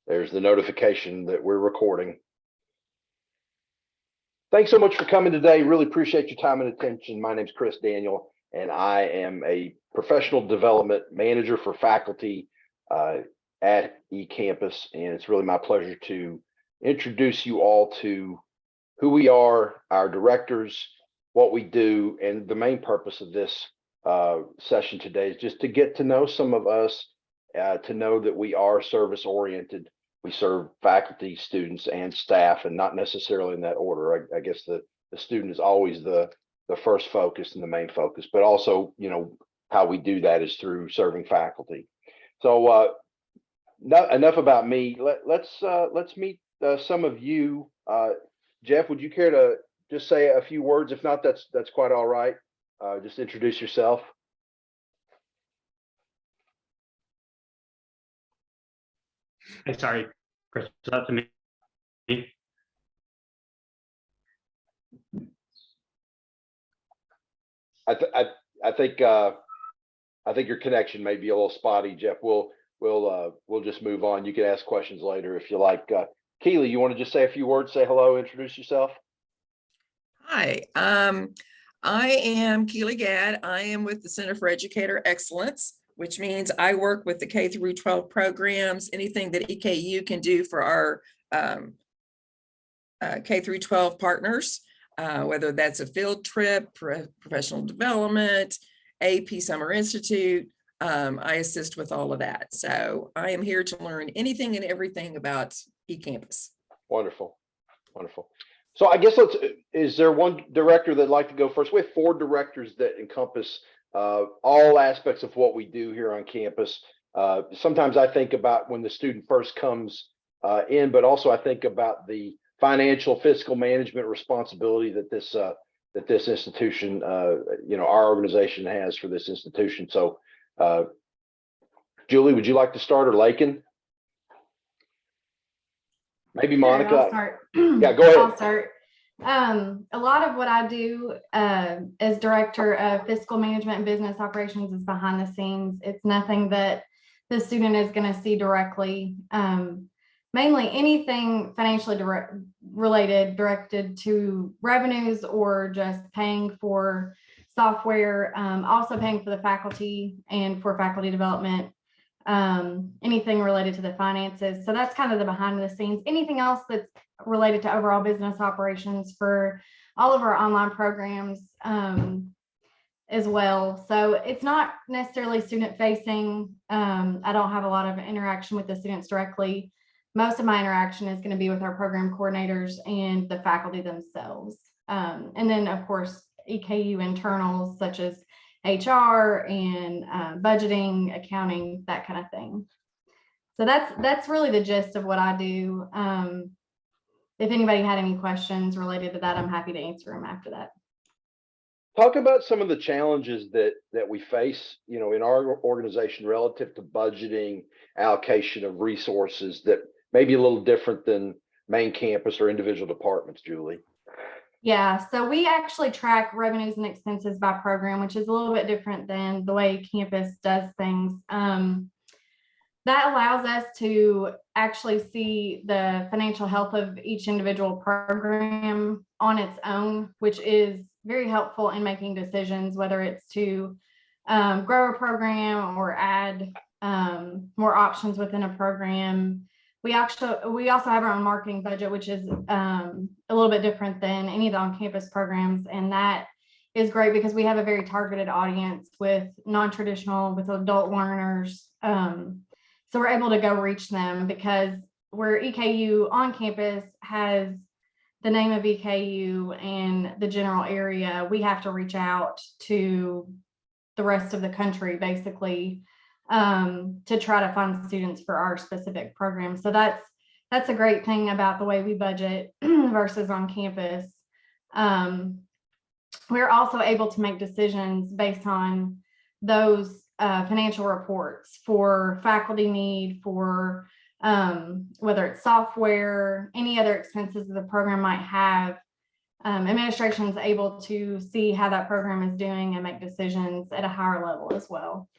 There's the notification that we're recording. Thanks so much for coming today. Really appreciate your time and attention. My name's Chris Daniel, and I am a professional development manager for faculty at eCampus. And it's really my pleasure to introduce you all to who we are, our directors, what we do, and the main purpose of this session today is just to get to know some of us, to know that we are service oriented. We serve faculty, students, and staff, and not necessarily in that order. I guess the student is always the first focus and the main focus, but also, you know, how we do that is through serving faculty. So enough about me. Let's meet some of you. Jeff, would you care to just say a few words? If not, that's quite all right. Just introduce yourself. Hey, sorry, Chris, was that to me? I think your connection may be a little spotty, Jeff. We'll just move on. You can ask questions later if you like. Keely, you want to just say a few words, say hello, introduce yourself? Hi, I am Keely Gadd. I am with the Center for Educator Excellence, which means I work with the K through 12 programs, anything that EKU can do for our K through 12 partners, whether that's a field trip, professional development, AP Summer Institute. I assist with all of that. So I am here to learn anything and everything about eCampus. Wonderful, wonderful. So I guess is there one director that'd like to go first? We have 4 directors that encompass all aspects of what we do here on campus. Sometimes I think about when the student first comes in, but also I think about the financial fiscal management responsibility that this institution, you know, our organization has for this institution. So Julie, would you like to start, or Lakin? Maybe Monica. Sure, I'll start. Yeah, go ahead. I'll start. A lot of what I do as director of fiscal management and business operations is behind the scenes. It's nothing that the student is going to see directly. Mainly anything financially related, directed to revenues or just paying for software, also paying for the faculty and for faculty development, anything related to the finances. So that's kind of the behind the scenes. Anything else that's related to overall business operations for all of our online programs as well. So it's not necessarily student facing. I don't have a lot of interaction with the students directly. Most of my interaction is going to be with our program coordinators and the faculty themselves. And then of course, EKU internals such as HR and budgeting, accounting, that kind of thing. So that's really the gist of what I do. If anybody had any questions related to that, I'm happy to answer them after that. Talk about some of the challenges that we face, you know, in our organization relative to budgeting, allocation of resources that may be a little different than main campus or individual departments, Julie. Yeah, so we actually track revenues and expenses by program, which is a little bit different than the way campus does things. That allows us to actually see the financial health of each individual program on its own, which is very helpful in making decisions, whether it's to grow a program or add more options within a program. We also have our own marketing budget, which is a little bit different than any of the on-campus programs. And that is great because we have a very targeted audience with non-traditional, with adult learners. So we're able to go reach them because where EKU on campus has the name of EKU and the general area, we have to reach out to the rest of the country, basically, to try to find students for our specific program. So that's a great thing about the way we budget versus on campus. We're also able to make decisions based on those financial reports for faculty need, for whether it's software, any other expenses that the program might have. Administration is able to see how that program is doing and make decisions at a higher level as well.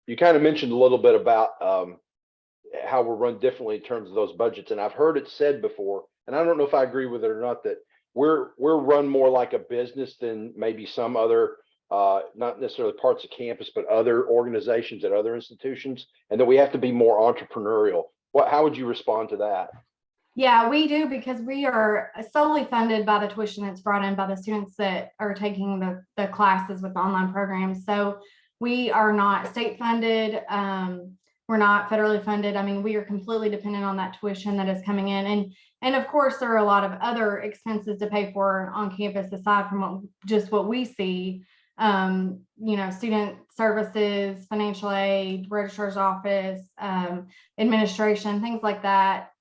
you kind of mentioned a little bit about how we're run differently in terms of those budgets, and I've heard it said before, and I don't know if I agree with it or not, that we're run more like a business than maybe some other not necessarily parts of campus, but other organizations at other institutions, and that we have to be more entrepreneurial. How would you respond to that? Yeah, we do, because we are solely funded by the tuition that's brought in by the students that are taking the classes with the online programs. So we are not state funded. We're not federally funded. I mean, we are completely dependent on that tuition that is coming in. And of course, there are a lot of other expenses to pay for on campus aside from what we see. Student services, financial aid, registrar's office, administration, things like that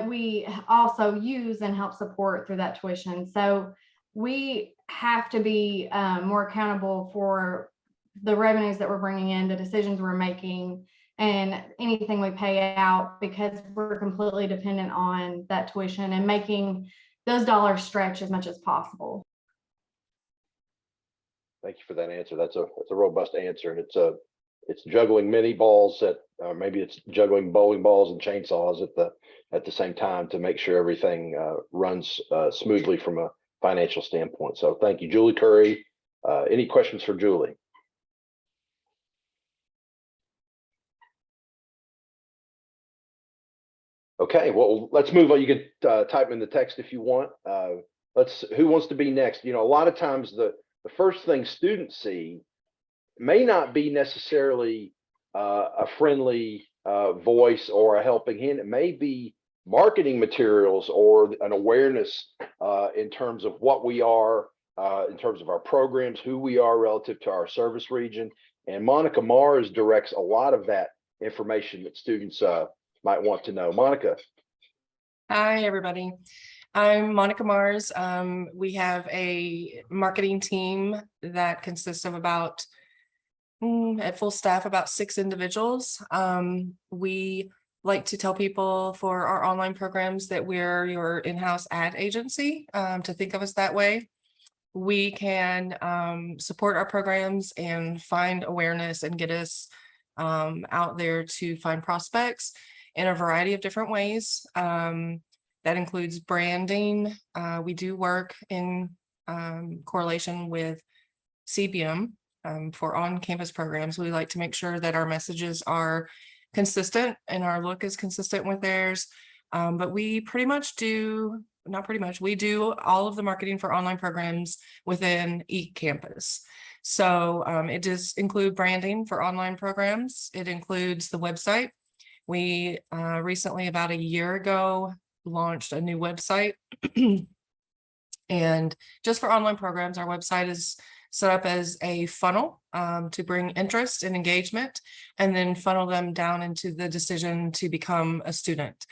we also use and help support through that tuition. So we have to be more accountable for the revenues that we're bringing in, the decisions we're making, and anything we pay out, because we're completely dependent on that tuition and making those dollars stretch as much as possible. Thank you for that answer. That's a robust answer, and it's juggling many balls maybe it's juggling bowling balls and chainsaws at the same time to make sure everything runs smoothly from a financial standpoint. So thank you, Julie Curry. Any questions for Julie? Okay, well, let's move on. You can type in the text if you want. Who wants to be next? A lot of times the first thing students see may not be necessarily a friendly voice or a helping hand. It may be marketing materials or an awareness in terms of what we are, in terms of our programs, who we are relative to our service region. And Monica Mars directs a lot of that information that students might want to know. Monica. Hi, everybody. I'm Monica Mars. We have a marketing team that consists of about, at full staff, about 6 individuals. We like to tell people for our online programs that we're your in-house ad agency, to think of us that way. We can support our programs and find awareness and get us out there to find prospects in a variety of different ways. That includes branding. We do work in correlation with CBM for on-campus programs. We like to make sure that our messages are consistent and our look is consistent with theirs. But we pretty much do, not pretty much, we do all of the marketing for online programs within eCampus. So it does include branding for online programs. It includes the website. We recently, about a year ago, launched a new website. And just for online programs, our website is set up as a funnel to bring interest and engagement, and then funnel them down into the decision to become a student.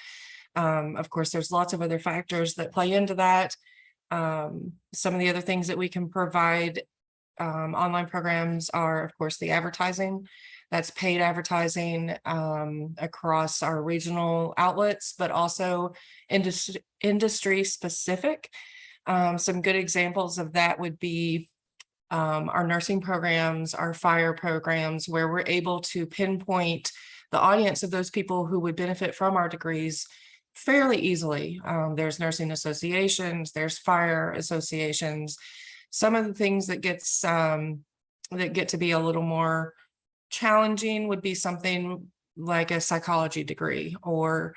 Of course, there's lots of other factors that play into that. Some of the other things that we can provide online programs are, of course, the advertising. That's paid advertising across our regional outlets, but also industry specific. Some good examples of that would be our nursing programs, our fire programs, where we're able to pinpoint the audience of those people who would benefit from our degrees fairly easily. There's nursing associations, there's fire associations. Some of the things that get to be a little more challenging would be something like a psychology degree or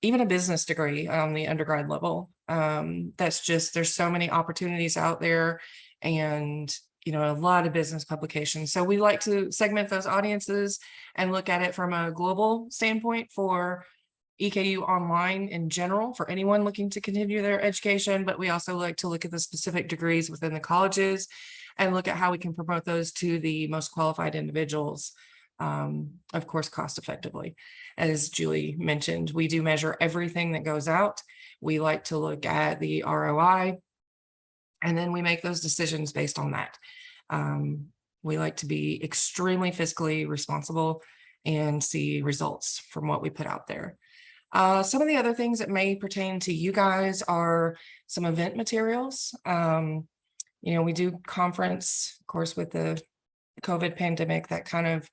even a business degree on the undergrad level. That's just, there's so many opportunities out there, and a lot of business publications. So we like to segment those audiences and look at it from a global standpoint for EKU online in general, for anyone looking to continue their education. But we also like to look at the specific degrees within the colleges and look at how we can promote those to the most qualified individuals, of course, cost effectively. As Julie mentioned, we do measure everything that goes out. We like to look at the ROI, and then we make those decisions based on that. We like to be extremely fiscally responsible and see results from what we put out there. Some of the other things that may pertain to you guys are some event materials. We do conference, of course, with the COVID pandemic, that kind of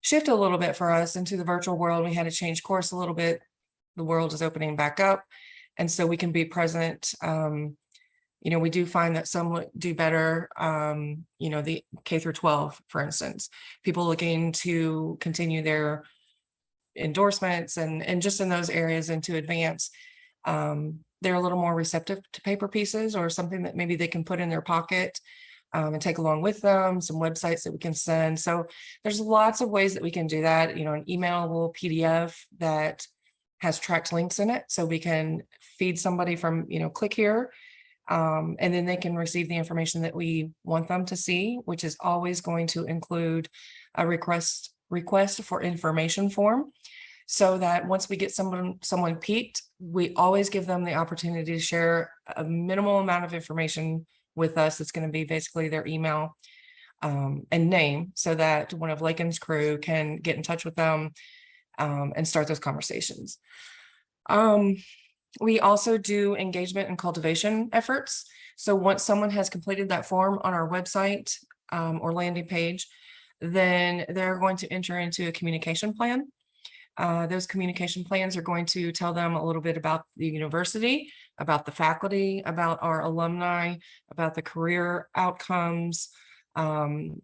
shift a little bit for us into the virtual world. We had to change course a little bit. The world is opening back up, and so we can be present. We do find that some do better, the K through 12, for instance, people looking to continue their endorsements and just in those areas and to advance. They're a little more receptive to paper pieces or something that maybe they can put in their pocket and take along with them, some websites that we can send. So there's lots of ways that we can do that, an emailable PDF that has tracked links in it. So we can feed somebody from, click here, and then they can receive the information that we want them to see, which is always going to include a request for information form, so that once we get someone piqued, we always give them the opportunity to share a minimal amount of information with us. It's going to be basically their email and name, so that one of Lakin's crew can get in touch with them and start those conversations. We also do engagement and cultivation efforts. So once someone has completed that form on our website or landing page, then they're going to enter into a communication plan. Those communication plans are going to tell them a little bit about the university, about the faculty, about our alumni, about the career outcomes,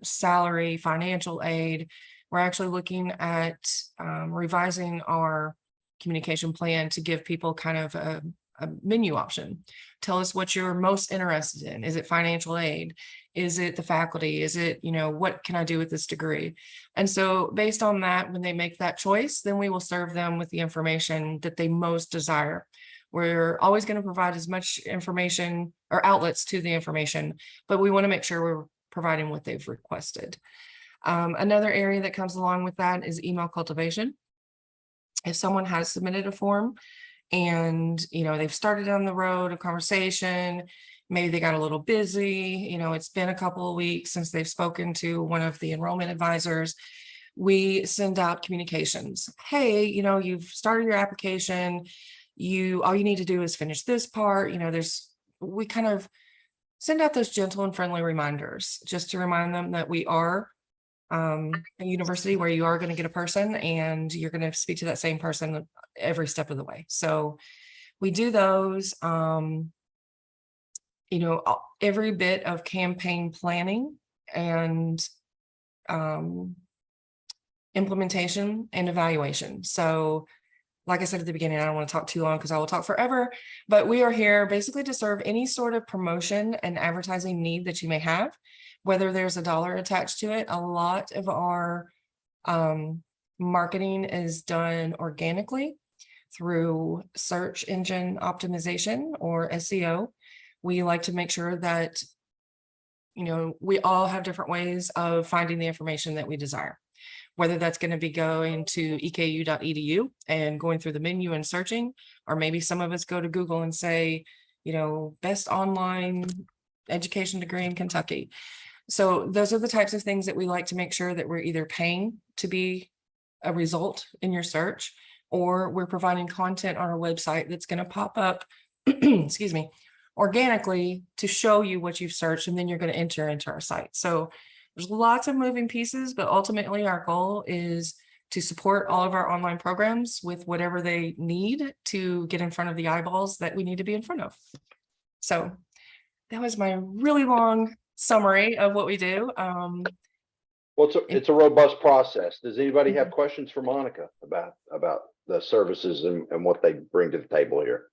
salary, financial aid. We're actually looking at revising our communication plan to give people kind of a menu option. Tell us what you're most interested in. Is it financial aid? Is it the faculty? Is it, what can I do with this degree? And so based on that, when they make that choice, then we will serve them with the information that they most desire. We're always going to provide as much information or outlets to the information, but we want to make sure we're providing what they've requested. Another area that comes along with that is email cultivation. If someone has submitted a form and, they've started on the road, a conversation, maybe they got a little busy, it's been a couple of weeks since they've spoken to one of the enrollment advisors, we send out communications. Hey, you've started your application. All you need to do is finish this part. We kind of send out those gentle and friendly reminders just to remind them that we are a university where you are going to get a person and you're going to speak to that same person every step of the way. So we do those, every bit of campaign planning and implementation and evaluation. So like I said at the beginning, I don't want to talk too long because I will talk forever, but we are here basically to serve any sort of promotion and advertising need that you may have, whether there's a dollar attached to it. A lot of our marketing is done organically through search engine optimization or SEO. We like to make sure that, we all have different ways of finding the information that we desire, whether that's going to be going to eku.edu and going through the menu and searching, or maybe some of us go to Google and say, best online education degree in Kentucky. So those are the types of things that we like to make sure that we're either paying to be a result in your search, or we're providing content on our website that's going to pop up, excuse me, organically to show you what you've searched, and then you're going to enter into our site. So there's lots of moving pieces, but ultimately our goal is to support all of our online programs with whatever they need to get in front of the eyeballs that we need to be in front of. So that was my really long summary of what we do. Well, it's a robust process. Does anybody have questions for Monica about the services and what they bring to the table here?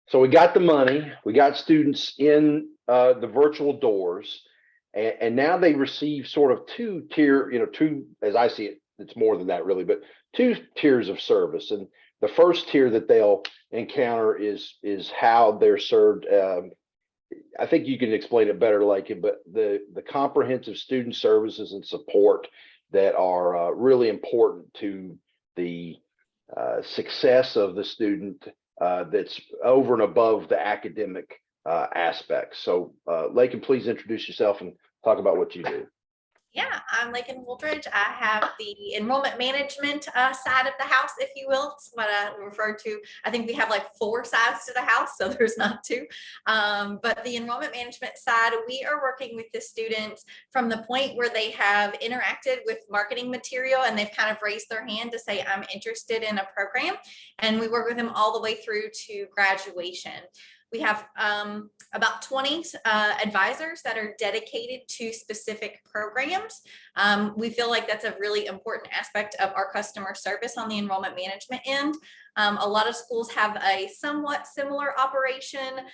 So we got the money, we got students in the virtual doors, and now they receive sort of two, as I see it, it's more than that really, but two tiers of service. And the first tier that they'll encounter is how they're served. I think you can explain it better, Lakin, but the comprehensive student services and support that are really important to the success of the student, that's over and above the academic aspects. So Lakin, please introduce yourself and talk about what you do. Yeah, I'm Lakin Wooldridge. I have the enrollment management side of the house, if you will. It's what I refer to. I think we have like 4 sides to the house, so there's not 2. But the enrollment management side, we are working with the students from the point where they have interacted with marketing material and they've kind of raised their hand to say, I'm interested in a program. And we work with them all the way through to graduation. We have about 20 advisors that are dedicated to specific programs. We feel like that's a really important aspect of our customer service on the enrollment management end. A lot of schools have a somewhat similar operation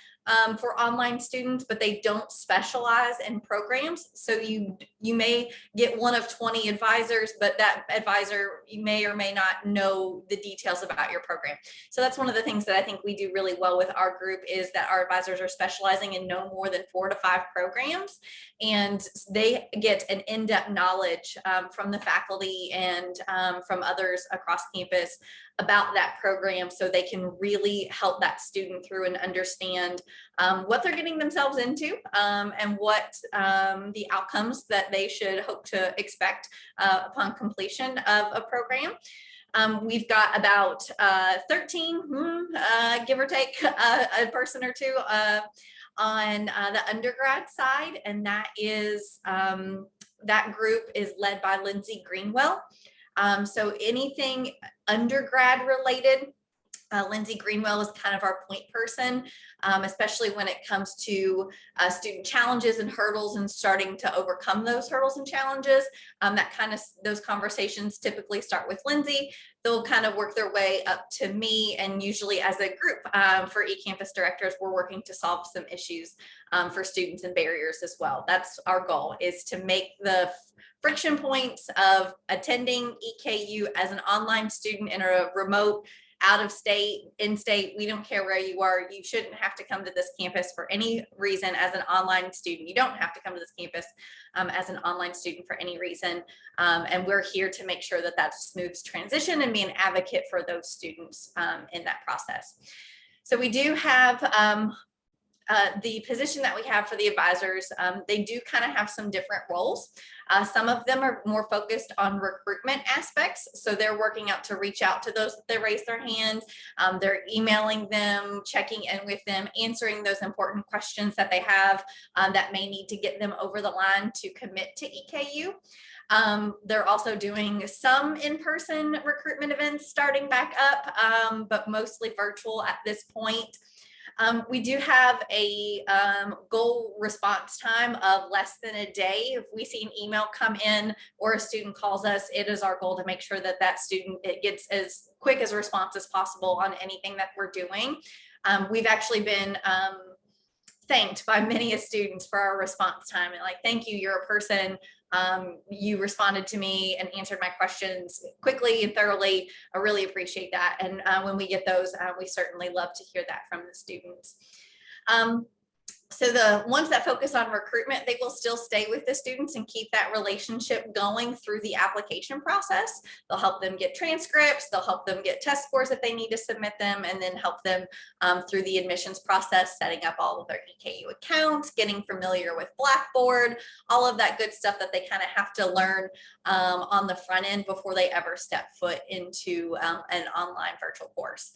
for online students, but they don't specialize in programs. So you may get one of 20 advisors, but that advisor, you may or may not know the details about your program. So that's one of the things that I think we do really well with our group, is that our advisors are specializing in no more than 4 to 5 programs, and they get an in-depth knowledge from the faculty and from others across campus about that program, so they can really help that student through and understand what they're getting themselves into and what the outcomes that they should hope to expect upon completion of a program. We've got about 13, give or take a person or 2 on the undergrad side, and that is that group is led by Lindsay Greenwell. So anything undergrad related, Lindsay Greenwell is kind of our point person, especially when it comes to student challenges and hurdles and starting to overcome those hurdles and challenges. Those conversations typically start with Lindsay. They'll kind of work their way up to me, and usually as a group for eCampus directors, we're working to solve some issues for students and barriers as well. That's our goal, is to make the friction points of attending EKU as an online student in a remote, out of state, in state, we don't care where you are. You shouldn't have to come to this campus for any reason as an online student. You don't have to come to this campus as an online student for any reason. And we're here to make sure that that's a smooth transition and be an advocate for those students in that process. So we do have the position that we have for the advisors. They do kind of have some different roles. Some of them are more focused on recruitment aspects. So they're working out to reach out to those that raise their hand. They're emailing them, checking in with them, answering those important questions that they have that may need to get them over the line to commit to EKU. They're also doing some in-person recruitment events starting back up, but mostly virtual at this point. We do have a goal response time of less than a day. If we see an email come in or a student calls us, it is our goal to make sure that that student, it gets as quick as a response as possible on anything that we're doing. We've actually been thanked by many students for our response time, and like, thank you, you're a person. You responded to me and answered my questions quickly and thoroughly. I really appreciate that. And when we get those, we certainly love to hear that from the students. So the ones that focus on recruitment, they will still stay with the students and keep that relationship going through the application process. They'll help them get transcripts, they'll help them get test scores if they need to submit them, and then help them through the admissions process, setting up all of their EKU accounts, getting familiar with Blackboard, all of that good stuff that they kind of have to learn on the front end before they ever step foot into an online virtual course.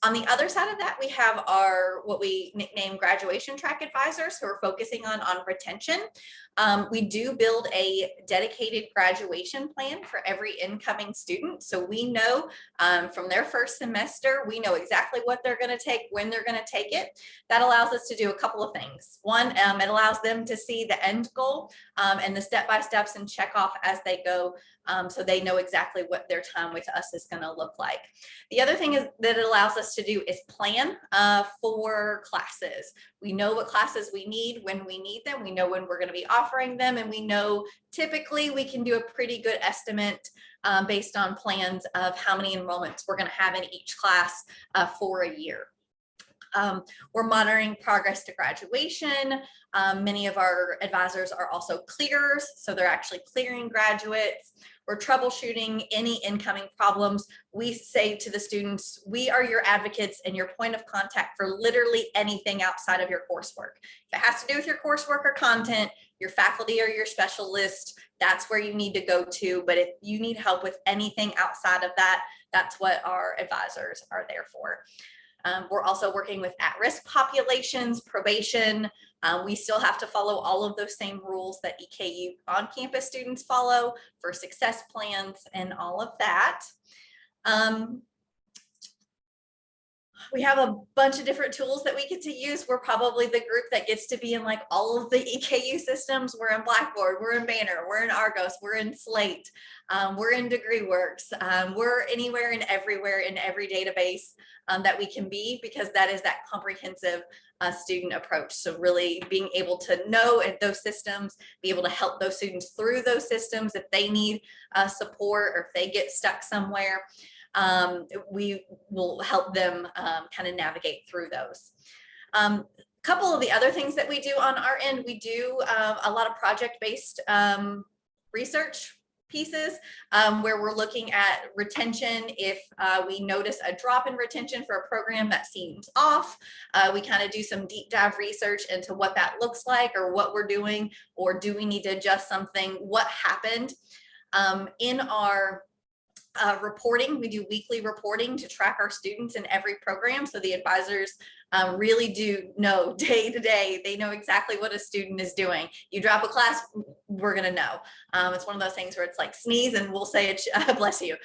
On the other side of that, we have our, what we nickname graduation track advisors, who are focusing on retention. We do build a dedicated graduation plan for every incoming student. So we know from their first semester, we know exactly what they're going to take, when they're going to take it. That allows us to do a couple of things. One, it allows them to see the end goal and the step-by-steps and check off as they go, so they know exactly what their time with us is going to look like. The other thing is that it allows us to do is plan for classes. We know what classes we need when we need them. We know when we're going to be offering them, and we know typically we can do a pretty good estimate based on plans of how many enrollments we're going to have in each class for a year. We're monitoring progress to graduation. Many of our advisors are also clearers, so they're actually clearing graduates. We're troubleshooting any incoming problems. We say to the students, we are your advocates and your point of contact for literally anything outside of your coursework. If it has to do with your coursework or content, your faculty or your specialist, that's where you need to go to. But if you need help with anything outside of that, that's what our advisors are there for. We're also working with at-risk populations, probation. We still have to follow all of those same rules that EKU on-campus students follow for success plans and all of that. We have a bunch of different tools that we get to use. We're probably the group that gets to be in like all of the EKU systems. We're in Blackboard, we're in Banner, we're in Argos, we're in Slate, we're in DegreeWorks. We're anywhere and everywhere in every database that we can be, because that is that comprehensive student approach. So really being able to know those systems, be able to help those students through those systems if they need support or if they get stuck somewhere. We will help them kind of navigate through those. Couple of the other things that we do on our end, we do a lot of project-based research pieces where we're looking at retention. If we notice a drop in retention for a program that seems off, we kind of do some deep dive research into what that looks like or what we're doing, or do we need to adjust something, what happened. In our reporting, we do weekly reporting to track our students in every program. So the advisors really do know day to day, they know exactly what a student is doing. You drop a class, we're gonna know. It's one of those things where it's like sneeze and we'll say it, bless you,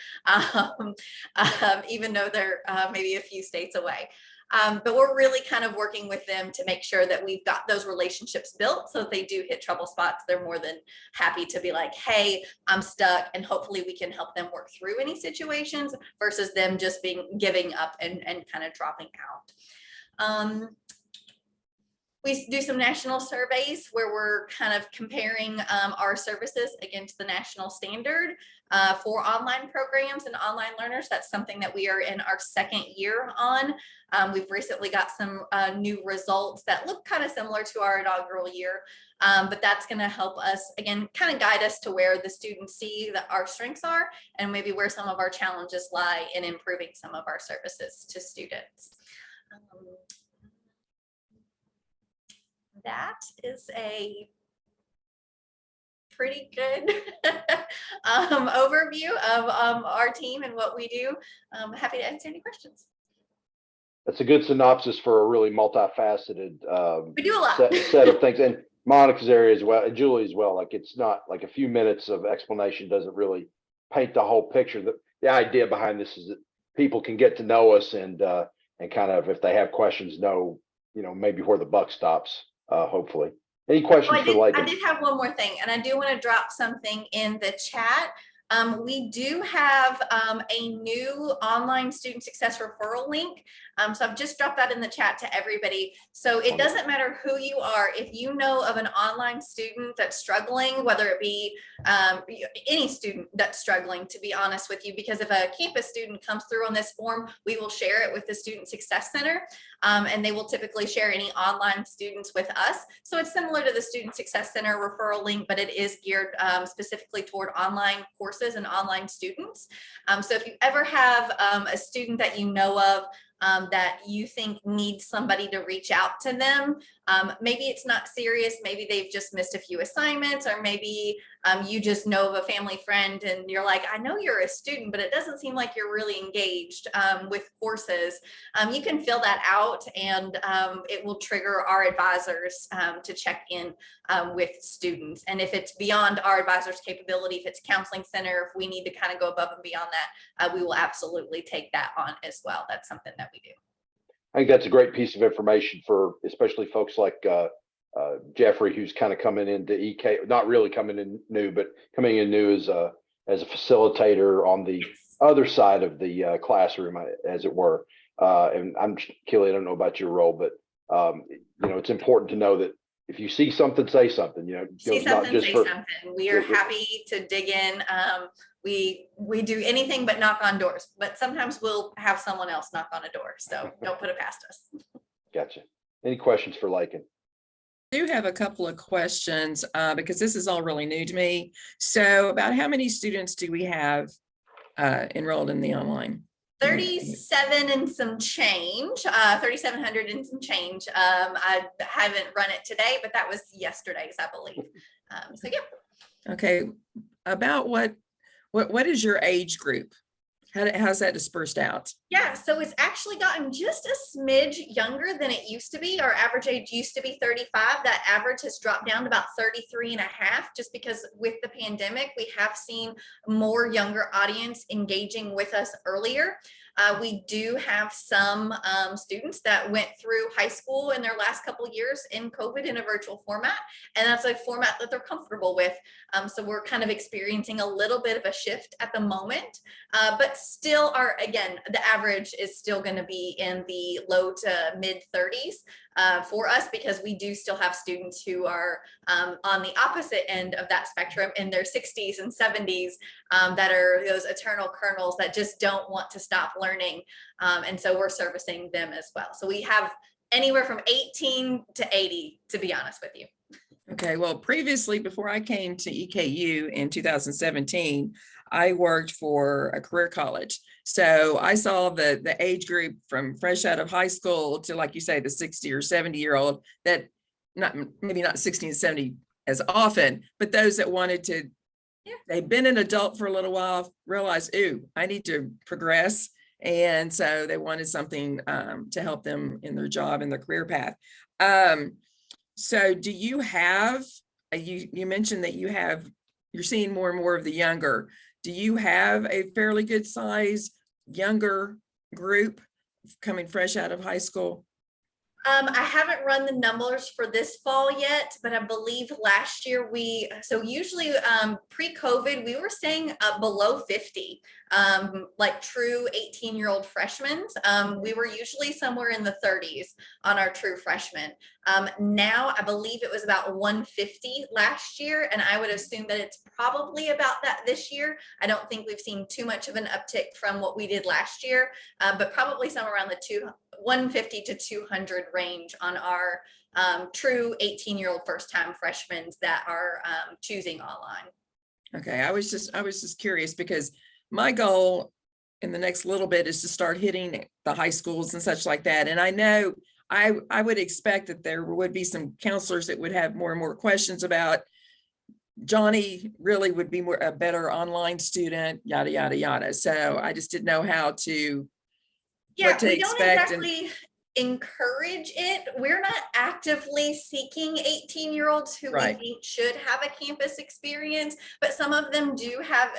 even though they're maybe a few states away. But we're really kind of working with them to make sure that we've got those relationships built, so if they do hit trouble spots, they're more than happy to be like, hey, I'm stuck, and hopefully we can help them work through any situations versus them just giving up and kind of dropping out. We do some national surveys where we're kind of comparing our services against the national standard for online programs and online learners. That's something that we are in our second year on. We've recently got some new results that look kind of similar to our inaugural year, but that's going to help us, again, kind of guide us to where the students see that our strengths are and maybe where some of our challenges lie in improving some of our services to students. That is a pretty good overview of our team and what we do. I'm happy to answer any questions. That's a good synopsis for a really multifaceted We do a lot. set of things, and Monica's area as well, and Julie as well. Like, it's not like a few minutes of explanation doesn't really paint the whole picture. The idea behind this is that people can get to know us and kind of, if they have questions, know, you know, maybe where the buck stops. Hopefully. Any questions for Lakin? I did have one more thing, and I do want to drop something in the chat. We do have a new online student success referral link. So I've just dropped that in the chat to everybody. So it doesn't matter who you are. If you know of an online student that's struggling, whether it be any student that's struggling, to be honest with you, because if a campus student comes through on this form, we will share it with the Student Success Center, and they will typically share any online students with us. So it's similar to the Student Success Center referral link, but it is geared specifically toward online courses and online students. So if you ever have a student that you know of that you think needs somebody to reach out to them, maybe it's not serious, maybe they've just missed a few assignments, or maybe you just know of a family friend and you're like, I know you're a student, but it doesn't seem like you're really engaged with courses. You can fill that out, and it will trigger our advisors to check in with students. And if it's beyond our advisors' capability, if it's counseling center, if we need to kind of go above and beyond that, we will absolutely take that on as well. That's something that we do. I think that's a great piece of information for especially folks like Jeffrey, who's kind of coming into EK, not really coming in new, but coming in new as a facilitator on the other side of the classroom, as it were. And Kelly, I don't know about your role, but you know, it's important to know that if you see something, say something. You know, see something, say something. We are happy to dig in. We do anything but knock on doors, but sometimes we'll have someone else knock on a door. So don't put it past us. Gotcha. Any questions for Lakin? I do have a couple of questions because this is all really new to me. So about how many students do we have enrolled in the online? 37 and some change, 3,700 and some change. I haven't run it today, but that was yesterday's, I believe. So yeah. Okay, about what is your age group? How's that dispersed out? Yeah, so it's actually gotten just a smidge younger than it used to be. Our average age used to be 35. That average has dropped down to about 33 and a half, just because with the pandemic, we have seen more younger audience engaging with us earlier. We do have some students that went through high school in their last couple of years in COVID in a virtual format, and that's a format that they're comfortable with. So we're kind of experiencing a little bit of a shift at the moment, but still again, the average is still going to be in the low to mid 30s for us, because we do still have students who are on the opposite end of that spectrum in their 60s and 70s that are those eternal kernels that just don't want to stop learning. And so we're servicing them as well. So we have anywhere from 18 to 80, to be honest with you. Okay, well, previously, before I came to EKU in 2017, I worked for a career college. So I saw the age group from fresh out of high school to, like you say, the 60 or 70-year-old, that maybe not 60 and 70 as often, but those that wanted to, they've been an adult for a little while, realized, ooh, I need to progress. And so they wanted something to help them in their job and their career path. So do you have, you mentioned that you're seeing more and more of the younger. Do you have a fairly good size younger group coming fresh out of high school? I haven't run the numbers for this fall yet, but I believe last year so usually pre-COVID, we were staying below 50, like true 18-year-old freshmen. We were usually somewhere in the 30s on our true freshmen. Now I believe it was about 150 last year, and I would assume that it's probably about that this year. I don't think we've seen too much of an uptick from what we did last year, but probably somewhere around the 150 to 200 range on our true 18-year-old first-time freshmen that are choosing online. Okay, I was just curious, because my goal in the next little bit is to start hitting the high schools and such like that. And I know I would expect that there would be some counselors that would have more and more questions about Johnny really would be a better online student, yada, yada, yada. So I just didn't know how to, what to we don't expect. exactly encourage it. We're not actively seeking 18-year-olds who we think should have a campus experience, but some of them do have,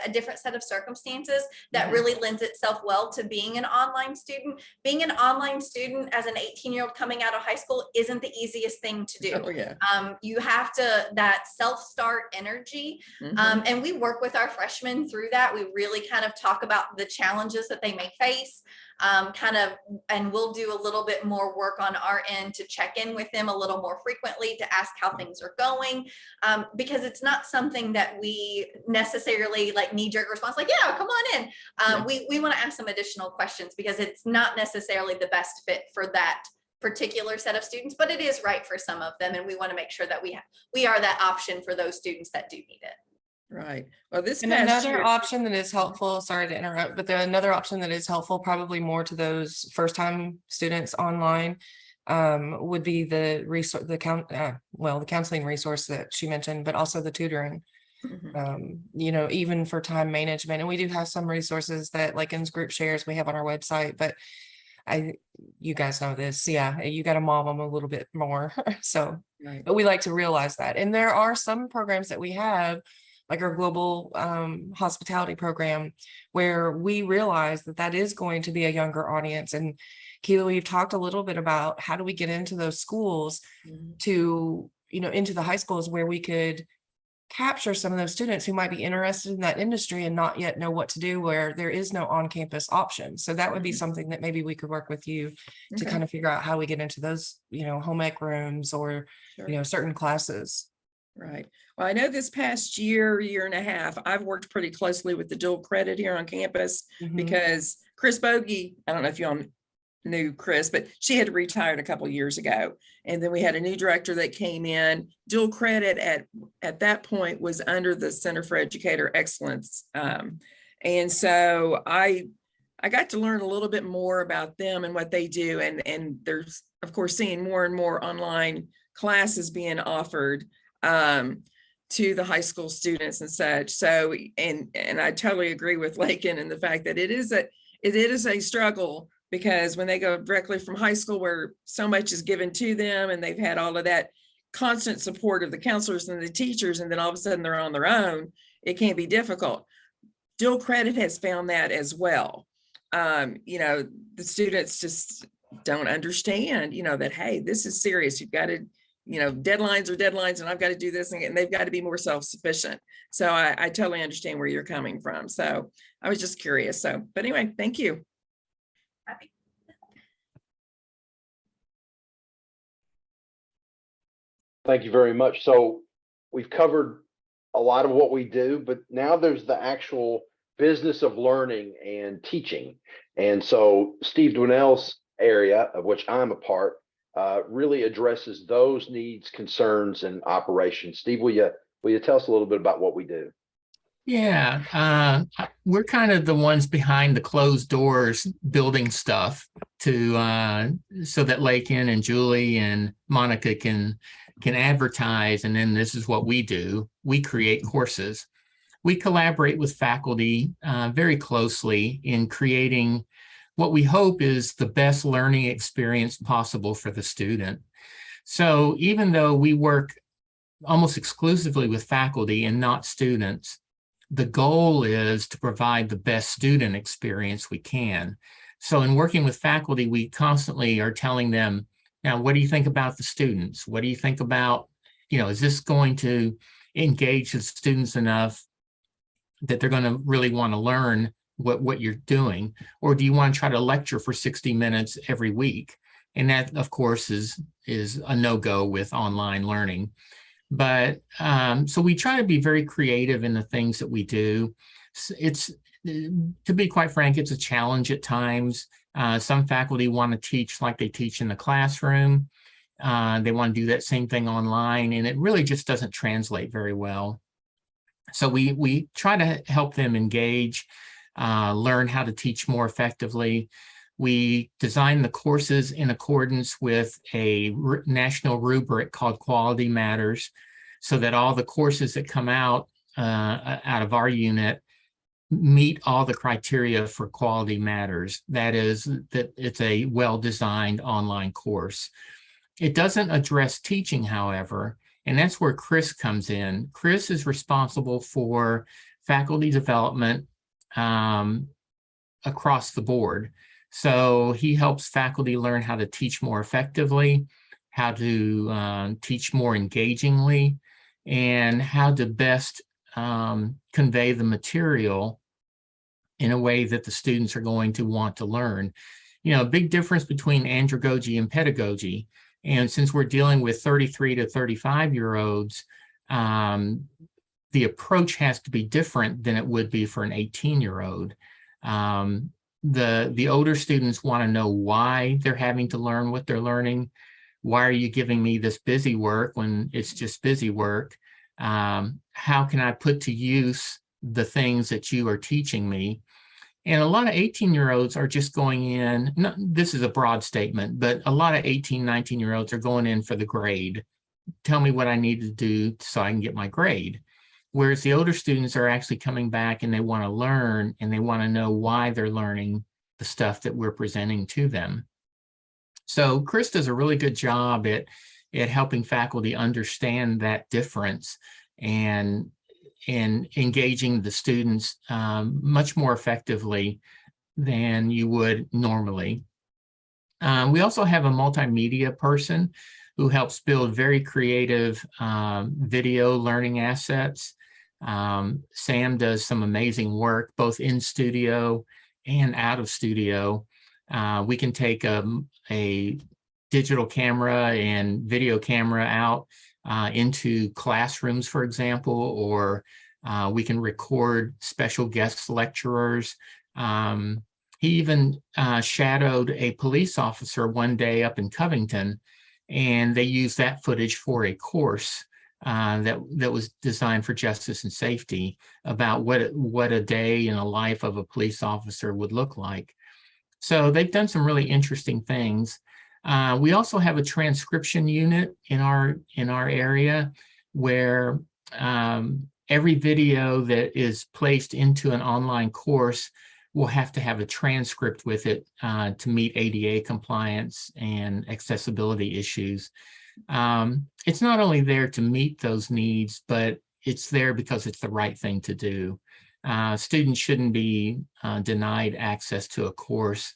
a different set of circumstances that really lends itself well to being an online student. Being an online student as an 18-year-old coming out of high school isn't the easiest thing to do. Oh, yeah. You have that self-start energy. And we work with our freshmen through that. We really kind of talk about the challenges that they may face. And we'll do a little bit more work on our end to check in with them a little more frequently to ask how things are going, because it's not something that we necessarily like knee-jerk response, like, yeah, come on in. We want to ask some additional questions, because it's not necessarily the best fit for that particular set of students, but it is right for some of them, and we want to make sure that we are that option for those students that do need it. Right. Well, this and another option that is helpful, sorry to interrupt, but another option that is helpful, probably more to those first-time students online, would be the resource, the counseling resource that she mentioned, but also the tutoring. Even for time management. And we do have some resources that, like in group shares, we have on our website, but you guys know this, you got to mob them a little bit more. So, but we like to realize that. And there are some programs that we have, like our global hospitality program, where we realize that is going to be a younger audience. And Keela, we've talked a little bit about how do we get into those schools to, into the high schools where we could capture some of those students who might be interested in that industry and not yet know what to do, where there is no on-campus option. So that would be something that maybe we could work with you to kind of figure out how we get into those, home ec rooms or, certain classes. Right. Well, I know this past year and a half, I've worked pretty closely with the dual credit here on campus, because Chris Bogey, I don't know if you all knew Chris, but she had retired a couple of years ago. And then we had a new director that came in. Dual credit at that point was under the Center for Educator Excellence. And so I got to learn a little bit more about them and what they do. And there's, of course, seeing more and more online classes being offered to the high school students and such. So, and I totally agree with Lakin and the fact that it is a struggle, because when they go directly from high school where so much is given to them and they've had all of that constant support of the counselors and the teachers, and then all of a sudden they're on their own, it can be difficult. Dual credit has found that as well. The students just don't understand, that, hey, this is serious. You've got to, deadlines are deadlines, and I've got to do this, and they've got to be more self-sufficient. So I totally understand where you're coming from. So I was just curious. But anyway, thank you. Thank you very much. So we've covered a lot of what we do, but now there's the actual business of learning and teaching. And so Steve Dwinell's area, of which I'm a part, really addresses those needs, concerns, and operations. Steve, will you tell us a little bit about what we do? Yeah, we're kind of the ones behind the closed doors building stuff to so that Lakin and Julie and Monica can advertise. And then this is what we do. We create courses. We collaborate with faculty very closely in creating what we hope is the best learning experience possible for the student. So even though we work almost exclusively with faculty and not students, the goal is to provide the best student experience we can. So in working with faculty, we constantly are telling them, now, what do you think about the students? What do you think about, is this going to engage the students enough that they're going to really want to learn what you're doing? Or do you want to try to lecture for 60 minutes every week? And that, of course, is a no-go with online learning. But so we try to be very creative in the things that we do. It's, to be quite frank, it's a challenge at times. Some faculty want to teach like they teach in the classroom. They want to do that same thing online, and it really just doesn't translate very well. So we try to help them engage, learn how to teach more effectively. We design the courses in accordance with a national rubric called Quality Matters, so that all the courses that come out of our unit meet all the criteria for Quality Matters. That is, that it's a well-designed online course. It doesn't address teaching, however, and that's where Chris comes in. Chris is responsible for faculty development across the board. So he helps faculty learn how to teach more effectively, how to teach more engagingly, and how to best convey the material in a way that the students are going to want to learn. A big difference between andragogy and pedagogy. And since we're dealing with 33 to 35-year-olds, the approach has to be different than it would be for an 18-year-old. The older students want to know why they're having to learn what they're learning. Why are you giving me this busy work when it's just busy work? How can I put to use the things that you are teaching me? And a lot of 18-year-olds are just going in, this is a broad statement, but a lot of 18, 19-year-olds are going in for the grade. Tell me what I need to do so I can get my grade. Whereas the older students are actually coming back and they want to learn, and they want to know why they're learning the stuff that we're presenting to them. So Chris does a really good job at helping faculty understand that difference and engaging the students much more effectively than you would normally. We also have a multimedia person who helps build very creative video learning assets. Sam does some amazing work both in studio and out of studio. We can take a digital camera and video camera out into classrooms, for example, or we can record special guest lecturers. He even shadowed a police officer one day up in Covington, and they used that footage for a course that was designed for justice and safety about what a day in a life of a police officer would look like. So they've done some really interesting things. We also have a transcription unit in our area where every video that is placed into an online course will have to have a transcript with it to meet ADA compliance and accessibility issues. It's not only there to meet those needs, but it's there because it's the right thing to do. Students shouldn't be denied access to a course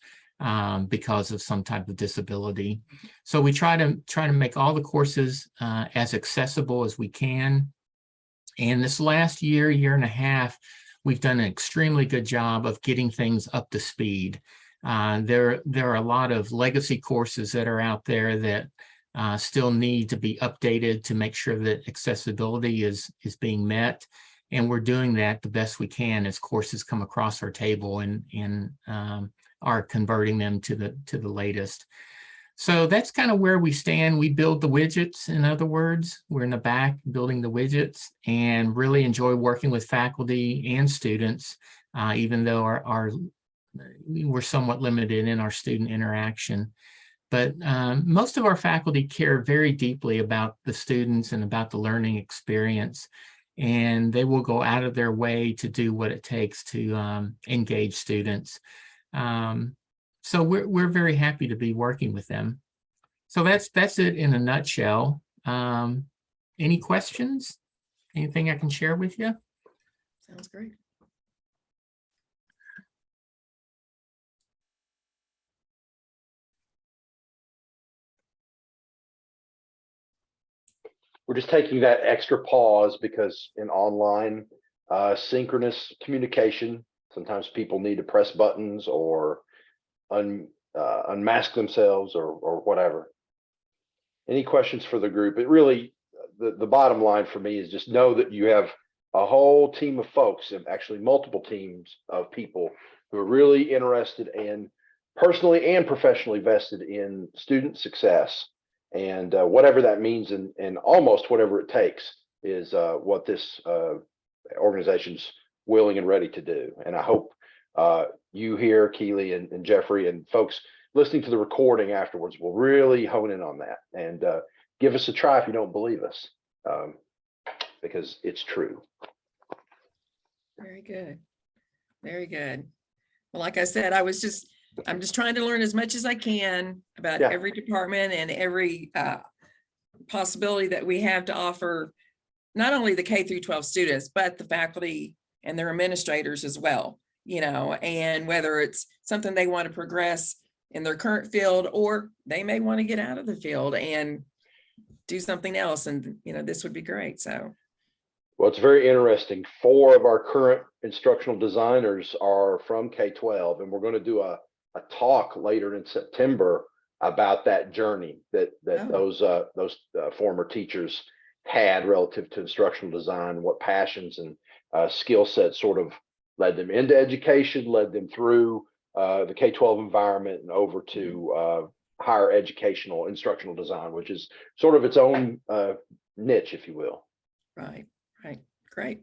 because of some type of disability. So we try to make all the courses as accessible as we can. And this last year and a half, we've done an extremely good job of getting things up to speed. There are a lot of legacy courses that are out there that still need to be updated to make sure that accessibility is being met. And we're doing that the best we can as courses come across our table and are converting them to the latest. So that's kind of where we stand. We build the widgets, in other words. We're in the back building the widgets and really enjoy working with faculty and students, even though we're somewhat limited in our student interaction. But most of our faculty care very deeply about the students and about the learning experience, and they will go out of their way to do what it takes to engage students. So we're very happy to be working with them. So that's it in a nutshell. Any questions? Anything I can share with you? Sounds great. We're just taking that extra pause because in online synchronous communication, sometimes people need to press buttons or unmask themselves or whatever. Any questions for the group? It really, the bottom line for me is just know that you have a whole team of folks, and actually multiple teams of people who are really interested in personally and professionally vested in student success. And whatever that means and almost whatever it takes is what this organization's willing and ready to do. And I hope you here, Keely and Jeffrey, and folks listening to the recording afterwards will really hone in on that and give us a try if you don't believe us, because it's true. Very good. Very good. Well, like I said, I'm just trying to learn as much as I can about every department and every possibility that we have to offer, not only the K through 12 students, but the faculty and their administrators as well, and whether it's something they want to progress in their current field, or they may want to get out of the field and do something else. And, this would be great. So. Well, it's very interesting. 4 of our current instructional designers are from K-12, and we're going to do a talk later in September about that journey that those former teachers had relative to instructional design, what passions and skill sets sort of led them into education, led them through the K-12 environment and over to higher educational instructional design, which is sort of its own niche, if you will. Right. Great.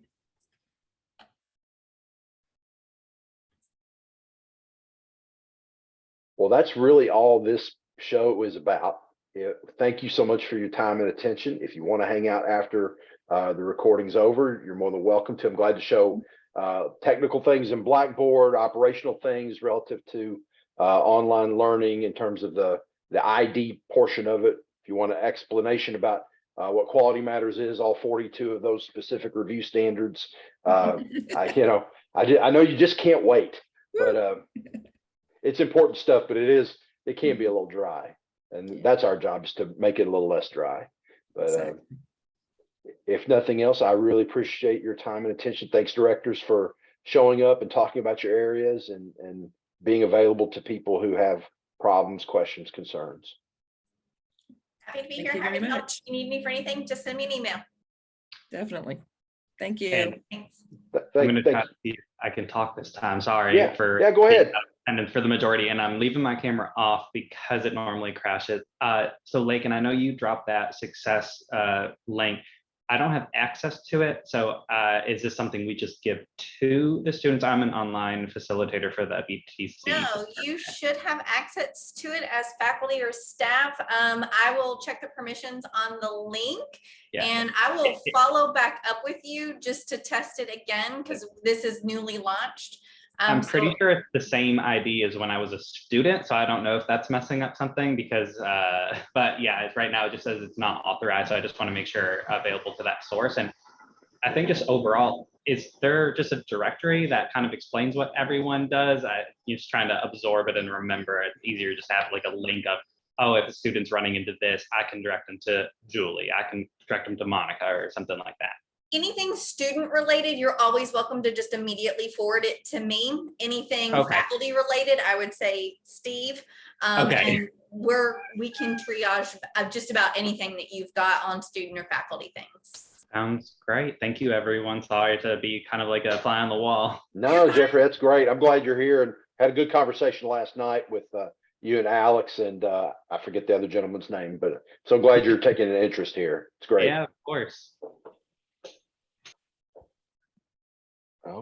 Well, that's really all this show is about. Thank you so much for your time and attention. If you want to hang out after the recording's over, you're more than welcome to. I'm glad to show technical things in Blackboard, operational things relative to online learning in terms of the ID portion of it. If you want an explanation about what quality matters is, all 42 of those specific review standards. I know you just can't wait, but it's important stuff, but it can be a little dry, and that's our job, is to make it a little less dry. But if nothing else, I really appreciate your time and attention. Thanks, directors, for showing up and talking about your areas and being available to people who have problems, questions, concerns. Happy to be Thank here. you Happy very to help. much. If you need me for anything, just send me an email. Definitely. Thank you. And Thanks. I'm going to try to see if I can talk this time. Sorry for go ahead. And then for the majority, and I'm leaving my camera off because it normally crashes. So Lakin, I know you dropped that success link. I don't have access to it. So is this something we just give to the students? I'm an online facilitator for the BTC. No, you should have access to it as faculty or staff. I will check the permissions on the link Yeah. and I will follow back up with you just to test it again because this is newly launched. I'm pretty so- sure it's the same ID as when I was a student, so I don't know if that's messing up something because, but yeah, right now it just says it's not authorized, so I just want to make sure available to that source. And I think just overall, is there just a directory that kind of explains what everyone does? You're just trying to absorb it and remember. It's easier to just have like a link of, oh, if a student's running into this, I can direct them to Julie, I can direct them to Monica or something like that. Anything student related, you're always welcome to just immediately forward it to me. Anything Okay. faculty related, I would say Steve. Okay. And we can triage just about anything that you've got on student or faculty things. Sounds great. Thank you, everyone. Sorry to be kind of like a fly on the wall. No, Jeffrey, that's great. I'm glad you're here and had a good conversation last night with you and Alex and I forget the other gentleman's name, but so glad you're taking an interest here. It's great. Yeah, of course.